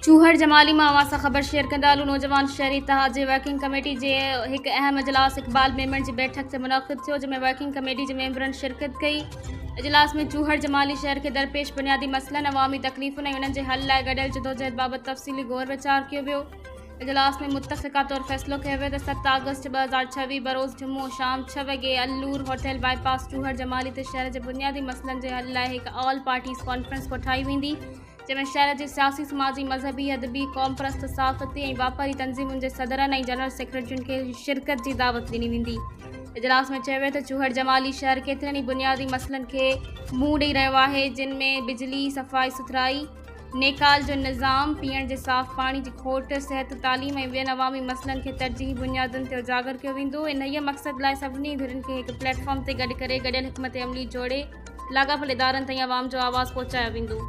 चूहड़ जमाली में अवां सां ख़बर शेयर कंदा नौजवान शहरी इतिहाद जी वर्किंग कमेटी जे एक अहम इजलास इकबाल मेमन की बैठक से मुनक़िद थो, जंहिंमें वर्किंग कमेटी के मेंबरनि शिरकत कई। इजलास में चूहड़ जमाली शहर के दरपेश बुनियादी मसलन, अवामी तकलीफ़ुनि ऐं उन्हनि जे हल लाइ गॾियल जदोजहद बाबति तफ़सीली गौर विचार कियो वियो। इजलास में मुतफ़िक़ा तौर फ़ैसिलो कयो वियो त 7 अगस्त 2026 बरोज़ जुमो शाम 6 वॻे अल्लूर होटल बाईपास चूहड़ जमाली ते शहर के बुनियादी मसलन के हल लाइ एक ऑल पार्टीज़ कॉन्फ्रेंस कोठाई वेंदी, जंहिंमें शहर के सियासी, समाजी, मज़हबी, अदबी, क़ौम परस्त, सक़ाफ़ती ऐं वापारी तंज़ीमुनि के सदरनि ऐं जनरल सेक्रेटरियुनि खे शिरकत की दावत ॾिनी वेंदी। इजलास में चयो वियो त चूहड़ जमाली शहर केतिरनि ई बुनियादी मसलन के मुंहुं ॾेई रहियो आहे, जिन में बिजली, सफ़ाई सुथराई, नेकाल जो निज़ाम, पीअण जे साफ़ पानी की खोट, सेहत, तालीम ऐं ॿियनि अवामी मसलन के तरजीही बुनियादुनि ते उजागर कियो वेंदो। इन मक़सद लाइ सभिनी धुरियुनि खे हिकु प्लेटफॉर्म ते गॾु करे गॾियल हिकमत अमली जोड़े लाॻापियल इदारनि ताईं अवाम जो आवाज़ पहुचायो वेंदो।